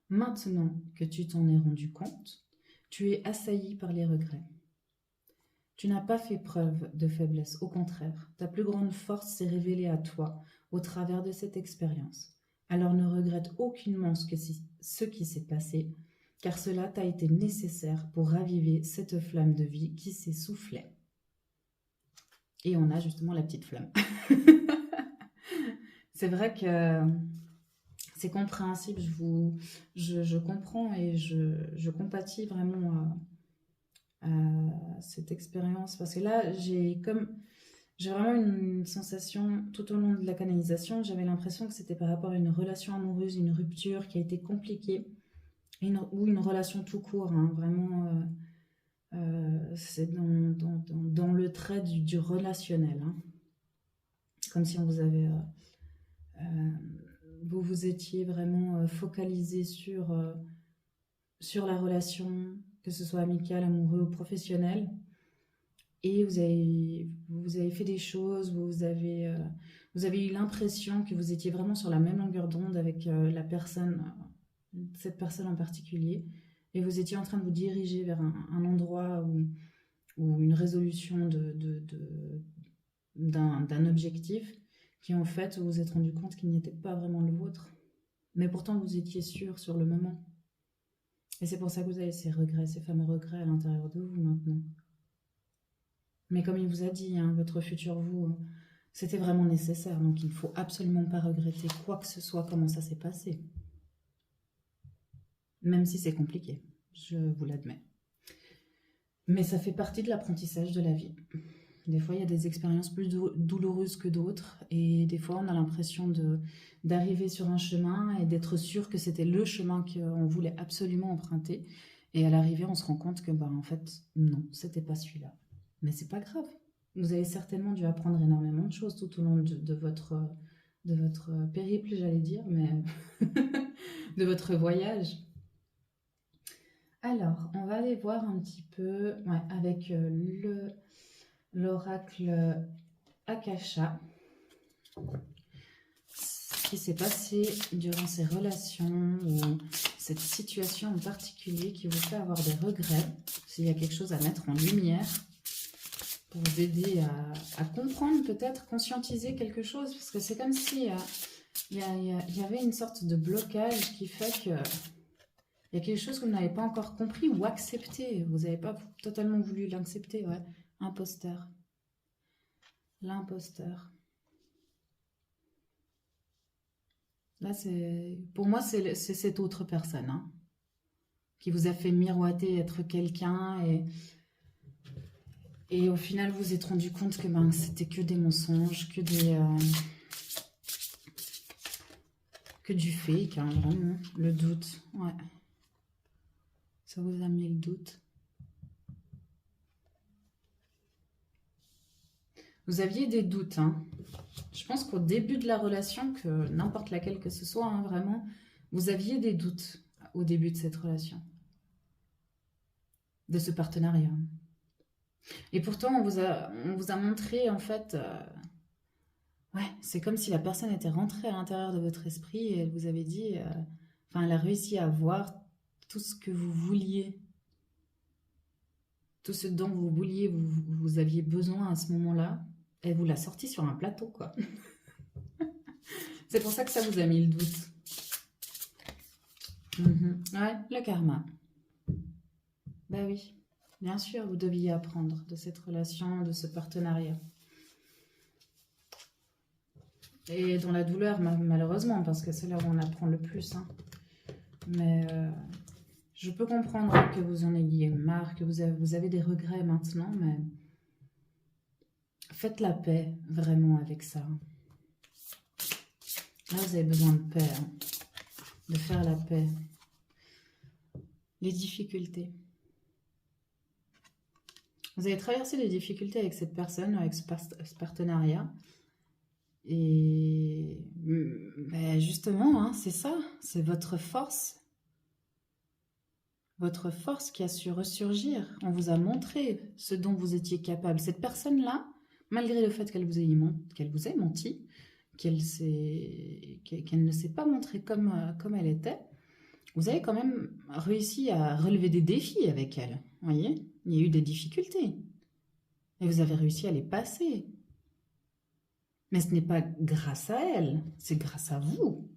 Maintenant que tu t'en es rendu compte, tu es assailli par les regrets. Tu n'as pas fait preuve de faiblesse, au contraire, ta plus grande force s'est révélée à toi au travers de cette expérience. Alors ne regrette aucunement ce qui s'est passé, car cela t'a été nécessaire pour raviver cette flamme de vie qui s'essoufflait. Et on a justement la petite flamme. C'est vrai que c'est compréhensible, je comprends et je compatis vraiment cette expérience. Parce que là, j'ai vraiment une sensation, tout au long de la canalisation, j'avais l'impression que c'était par rapport à une relation amoureuse, une rupture qui a été compliquée, ou une relation tout court, hein, vraiment, c'est dans le trait du relationnel, hein. Comme si on vous avait, euh, vous vous étiez vraiment focalisé sur la relation, que ce soit amicale, amoureuse ou professionnelle, et vous avez fait des choses, vous avez eu l'impression que vous étiez vraiment sur la même longueur d'onde avec la personne, cette personne en particulier, et vous étiez en train de vous diriger vers un endroit ou une résolution d'un objectif qui en fait vous vous êtes rendu compte qu'il n'était pas vraiment le vôtre. Mais pourtant vous étiez sûr sur le moment. Et c'est pour ça que vous avez ces regrets, ces fameux regrets à l'intérieur de vous maintenant. Mais comme il vous a dit, hein, votre futur vous, c'était vraiment nécessaire. Donc il ne faut absolument pas regretter quoi que ce soit, comment ça s'est passé. Même si c'est compliqué, je vous l'admets. Mais ça fait partie de l'apprentissage de la vie. Des fois, il y a des expériences plus douloureuses que d'autres. Et des fois, on a l'impression d'arriver sur un chemin et d'être sûr que c'était le chemin qu'on voulait absolument emprunter. Et à l'arrivée, on se rend compte que, bah, en fait, non, c'était pas celui-là. Mais c'est pas grave. Vous avez certainement dû apprendre énormément de choses tout au long de votre périple, j'allais dire, mais de votre voyage. Alors, on va aller voir un petit peu ouais, avec l'oracle Akasha, ce qui s'est passé durant ces relations ou cette situation en particulier qui vous fait avoir des regrets, s'il y a quelque chose à mettre en lumière pour vous aider à comprendre, peut-être conscientiser quelque chose, parce que c'est comme si il y avait une sorte de blocage qui fait que il y a quelque chose que vous n'avez pas encore compris ou accepté. Vous n'avez pas totalement voulu l'accepter, ouais. Imposteur. L'imposteur. Là, pour moi, c'est cette autre personne hein, qui vous a fait miroiter être quelqu'un et au final, vous vous êtes rendu compte que ben, c'était que des mensonges, que du fake, hein, vraiment. Le doute, ouais. Ça vous a mis le doute. Vous aviez des doutes, hein. Je pense qu'au début de la relation, que n'importe laquelle que ce soit, hein, vraiment, vous aviez des doutes au début de cette relation, de ce partenariat. Et pourtant, on vous a montré, en fait, ouais, c'est comme si la personne était rentrée à l'intérieur de votre esprit et elle vous avait dit, enfin, elle a réussi à voir tout ce que vous vouliez, tout ce dont vous vouliez, vous aviez besoin à ce moment-là. Elle vous l'a sorti sur un plateau, quoi. C'est pour ça que ça vous a mis le doute. Ouais, le karma. Bah oui, bien sûr, vous deviez apprendre de cette relation, de ce partenariat. Et dans la douleur, malheureusement, parce que c'est là où on apprend le plus. Hein. Mais je peux comprendre que vous en ayez marre, que vous avez des regrets maintenant, mais faites la paix vraiment avec ça. Là, vous avez besoin de paix, hein, de faire la paix. Les difficultés. Vous avez traversé des difficultés avec cette personne, avec ce partenariat. Et ben justement, hein, c'est ça, c'est votre force. Votre force qui a su ressurgir. On vous a montré ce dont vous étiez capable. Cette personne-là, malgré le fait qu'elle vous ait menti, qu'elle ne s'est pas montrée comme elle était, vous avez quand même réussi à relever des défis avec elle. Vous voyez, il y a eu des difficultés. Et vous avez réussi à les passer. Mais ce n'est pas grâce à elle, c'est grâce à vous.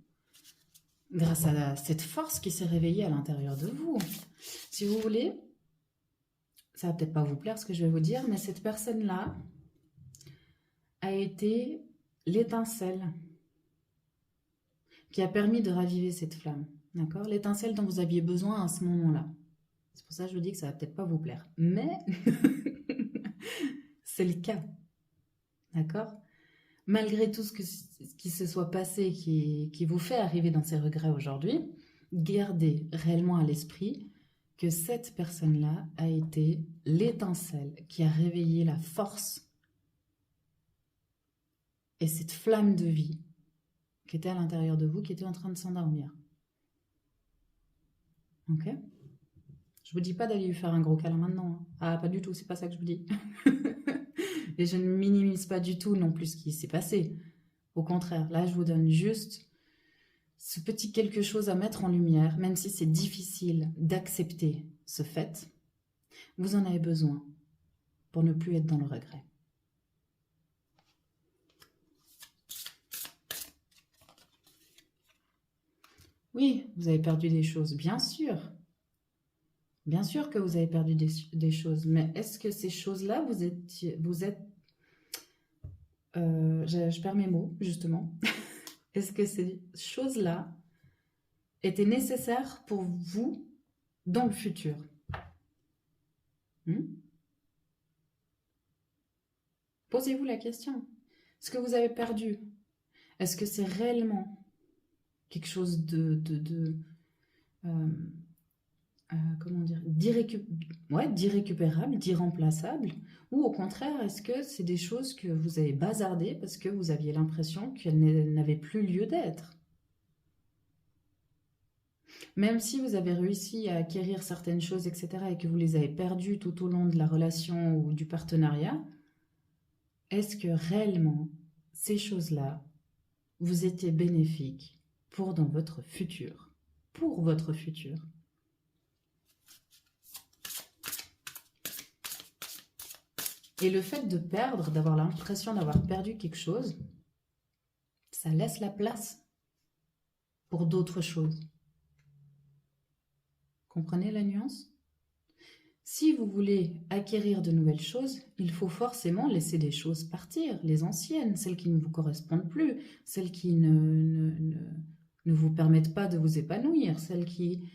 Grâce à cette force qui s'est réveillée à l'intérieur de vous. Si vous voulez, ça va peut-être pas vous plaire ce que je vais vous dire, mais cette personne-là a été l'étincelle qui a permis de raviver cette flamme. D'accord? L'étincelle dont vous aviez besoin à ce moment-là. C'est pour ça que je vous dis que ça va peut-être pas vous plaire. Mais c'est le cas. D'accord? Malgré tout ce qui se soit passé, qui vous fait arriver dans ces regrets aujourd'hui, gardez réellement à l'esprit que cette personne-là a été l'étincelle qui a réveillé la force et cette flamme de vie qui était à l'intérieur de vous, qui était en train de s'endormir. Ok? Je vous dis pas d'aller lui faire un gros câlin maintenant. Hein. Ah, pas du tout, c'est pas ça que je vous dis. Et je ne minimise pas du tout non plus ce qui s'est passé. Au contraire, là, je vous donne juste ce petit quelque chose à mettre en lumière, même si c'est difficile d'accepter ce fait. Vous en avez besoin pour ne plus être dans le regret. Oui, vous avez perdu des choses, bien sûr. Bien sûr que vous avez perdu des choses, mais est-ce que ces choses-là, vous êtes je perds mes mots, justement. Est-ce que ces choses-là étaient nécessaires pour vous dans le futur? Posez-vous la question. Ce que vous avez perdu, est-ce que c'est réellement quelque chose euh, comment dire, d'irrécupérable, d'irremplaçable, ou au contraire, est-ce que c'est des choses que vous avez bazardées parce que vous aviez l'impression qu'elles n'avaient plus lieu d'être? Même si vous avez réussi à acquérir certaines choses, etc., et que vous les avez perdues tout au long de la relation ou du partenariat, est-ce que réellement ces choses-là vous étaient bénéfiques pour dans votre futur, pour votre futur? Et le fait de perdre, d'avoir l'impression d'avoir perdu quelque chose, ça laisse la place pour d'autres choses. Comprenez la nuance? Si vous voulez acquérir de nouvelles choses, il faut forcément laisser des choses partir, les anciennes, celles qui ne vous correspondent plus, celles qui ne vous permettent pas de vous épanouir, celles qui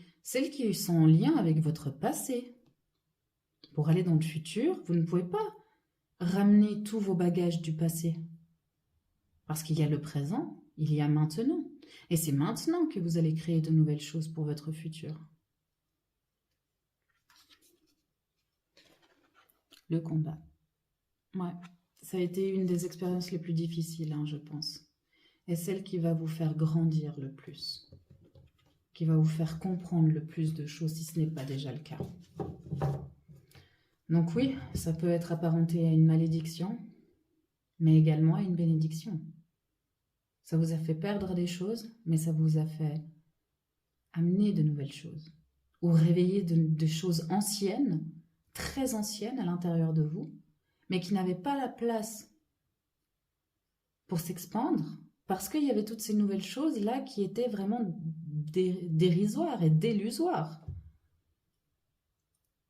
sont en lien avec votre passé. Pour aller dans le futur, vous ne pouvez pas ramener tous vos bagages du passé. Parce qu'il y a le présent, il y a maintenant. Et c'est maintenant que vous allez créer de nouvelles choses pour votre futur. Le combat. Ouais, ça a été une des expériences les plus difficiles, hein, je pense. Et celle qui va vous faire grandir le plus. Qui va vous faire comprendre le plus de choses, si ce n'est pas déjà le cas. Donc oui, ça peut être apparenté à une malédiction, mais également à une bénédiction. Ça vous a fait perdre des choses, mais ça vous a fait amener de nouvelles choses. Ou réveiller de choses anciennes, très anciennes à l'intérieur de vous, mais qui n'avaient pas la place pour s'expandre, parce qu'il y avait toutes ces nouvelles choses là qui étaient vraiment dérisoires et délusoires.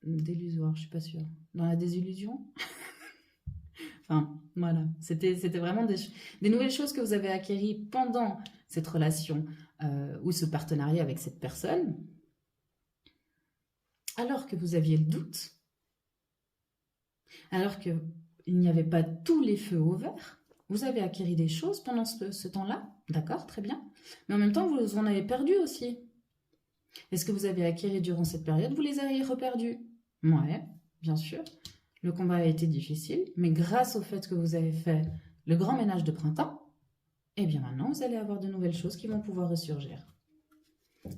Délusoire, je suis pas sûre. Dans la désillusion. Enfin, voilà. C'était vraiment des nouvelles choses que vous avez acquéries pendant cette relation ou ce partenariat avec cette personne, alors que vous aviez le doute, alors qu'il n'y avait pas tous les feux au vert. Vous avez acquis des choses pendant ce temps-là, d'accord, très bien. Mais en même temps, vous en avez perdu aussi. Est-ce que vous avez acquis durant cette période? Vous les avez reperdus? Ouais, bien sûr. Le combat a été difficile, mais grâce au fait que vous avez fait le grand ménage de printemps, eh bien maintenant, vous allez avoir de nouvelles choses qui vont pouvoir ressurgir.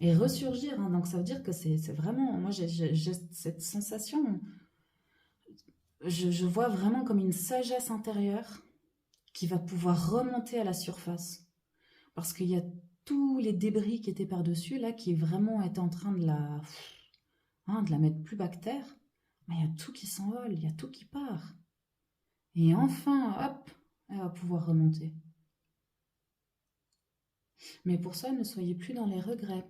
Et ressurgir, hein, donc ça veut dire que c'est vraiment... Moi, j'ai cette sensation... Je vois vraiment comme une sagesse intérieure qui va pouvoir remonter à la surface. Parce qu'il y a tous les débris qui étaient par-dessus, là, qui vraiment étaient en train de la mettre plus bas que terre. Mais il y a tout qui s'envole, il y a tout qui part. Et enfin, hop, elle va pouvoir remonter. Mais pour ça, ne soyez plus dans les regrets.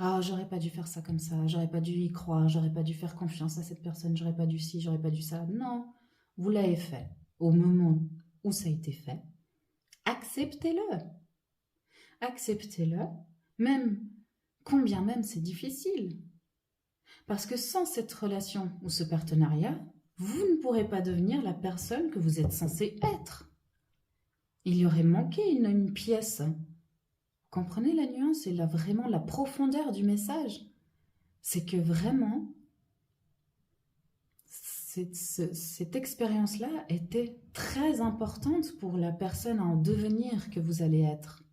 Ah, j'aurais pas dû faire ça comme ça, j'aurais pas dû y croire, j'aurais pas dû faire confiance à cette personne, j'aurais pas dû ci, j'aurais pas dû ça. Non, vous l'avez fait. Au moment où ça a été fait, acceptez-le. Acceptez-le, même, combien même c'est difficile. Parce que sans cette relation ou ce partenariat, vous ne pourrez pas devenir la personne que vous êtes censé être. Il y aurait manqué une pièce. Vous comprenez la nuance et vraiment la profondeur du message? C'est que vraiment, cette expérience-là était très importante pour la personne en devenir que vous allez être.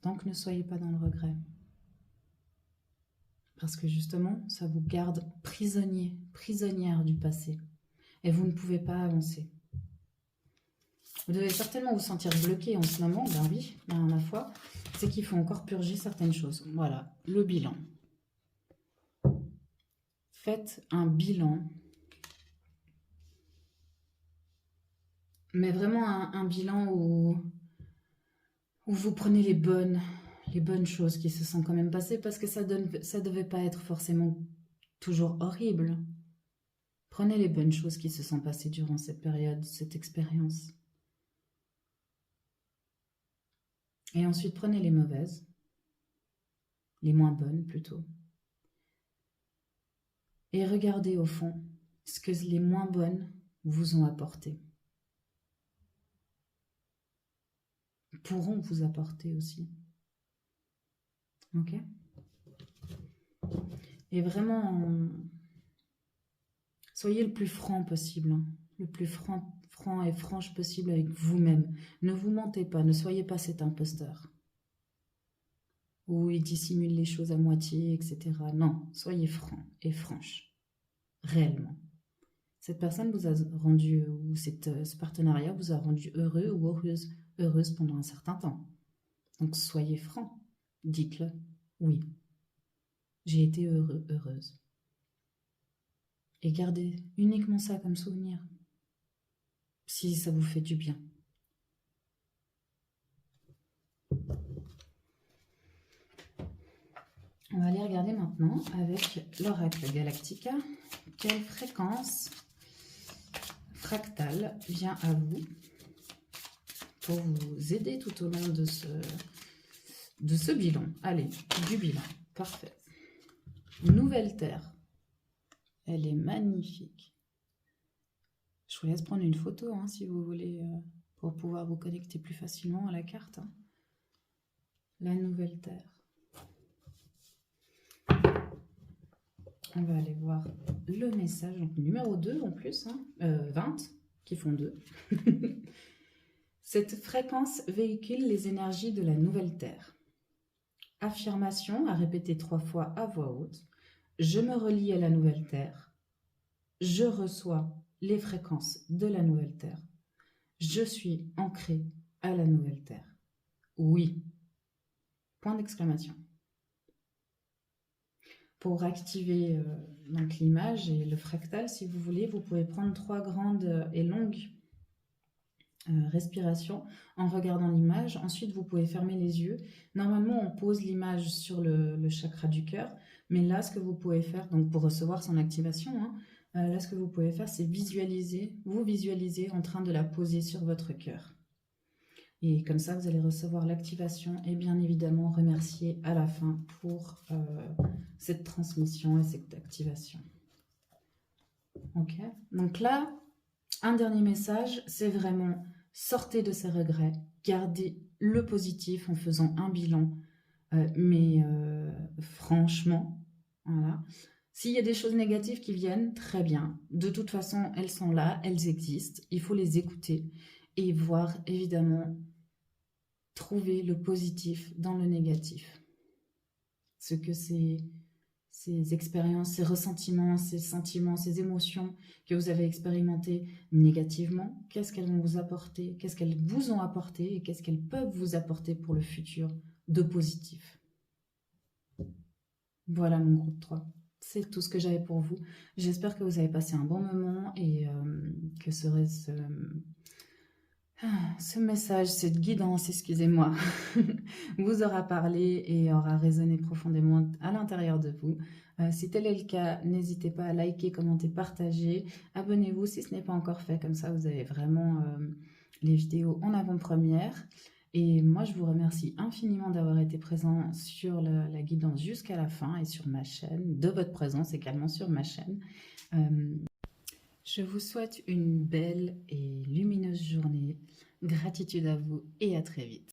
Donc ne soyez pas dans le regret. Parce que justement, ça vous garde prisonnier, prisonnière du passé. Et vous ne pouvez pas avancer. Vous devez certainement vous sentir bloqué en ce moment, ben oui, ma foi. C'est qu'il faut encore purger certaines choses. Voilà, le bilan. Faites un bilan. Mais vraiment un bilan où vous prenez les bonnes choses qui se sont quand même passées, parce que ça devait pas être forcément toujours horrible. Prenez les bonnes choses qui se sont passées durant cette période, cette expérience. Et ensuite, prenez les mauvaises, les moins bonnes plutôt. Et regardez au fond ce que les moins bonnes vous ont apporté. Pourront vous apporter aussi. Ok? Et vraiment, soyez le plus franc possible, hein. Le plus franc et franche possible avec vous-même. Ne vous mentez pas, ne soyez pas cet imposteur. Ou il dissimule les choses à moitié, etc. Non, soyez franc et franche. Réellement. Cette personne vous a rendu, ou ce partenariat vous a rendu heureux ou heureuse pendant un certain temps. Donc soyez franc. Dites-le. Oui. J'ai été heureuse. Et gardez uniquement ça comme souvenir. Si ça vous fait du bien. On va aller regarder maintenant avec l'oracle Galactica. Quelle fréquence fractale vient à vous pour vous aider tout au long de ce bilan. Allez, du bilan. Parfait. Nouvelle Terre. Elle est magnifique. Je vous laisse prendre une photo hein, si vous voulez, pour pouvoir vous connecter plus facilement à la carte. Hein. La Nouvelle Terre. On va aller voir le message, donc numéro 2 en plus, hein, 20, qui font 2. Cette fréquence véhicule les énergies de la Nouvelle Terre. Affirmation à répéter 3 fois à voix haute. Je me relie à la Nouvelle Terre. Je reçois les fréquences de la Nouvelle Terre. Je suis ancré à la Nouvelle Terre. Oui. Point d'exclamation. Pour activer donc l'image et le fractal, si vous voulez, vous pouvez prendre 3 grandes et longues respirations en regardant l'image. Ensuite, vous pouvez fermer les yeux. Normalement, on pose l'image sur le chakra du cœur, mais là, ce que vous pouvez faire, donc pour recevoir son activation, hein, là, ce que vous pouvez faire, c'est vous visualiser en train de la poser sur votre cœur. Et comme ça, vous allez recevoir l'activation et bien évidemment remercier à la fin pour cette transmission et cette activation. Ok. Donc là, un dernier message, c'est vraiment sortez de ces regrets, gardez le positif en faisant un bilan, mais franchement, voilà. S'il y a des choses négatives qui viennent, très bien. De toute façon, elles sont là, elles existent. Il faut les écouter et voir évidemment trouver le positif dans le négatif. Ce que ces expériences, ces ressentiments, ces sentiments, ces émotions que vous avez expérimentées négativement, qu'est-ce qu'elles vont vous apporter, qu'est-ce qu'elles vous ont apporté et qu'est-ce qu'elles peuvent vous apporter pour le futur de positif. Voilà mon groupe 3. C'est tout ce que j'avais pour vous. J'espère que vous avez passé un bon moment et que ce message, cette guidance, excusez-moi, vous aura parlé et aura résonné profondément à l'intérieur de vous. Si tel est le cas, n'hésitez pas à liker, commenter, partager. Abonnez-vous si ce n'est pas encore fait, comme ça vous avez vraiment les vidéos en avant-première. Et moi, je vous remercie infiniment d'avoir été présent sur la guidance jusqu'à la fin et sur ma chaîne, de votre présence également sur ma chaîne. Je vous souhaite une belle et lumineuse journée. Gratitude à vous et à très vite.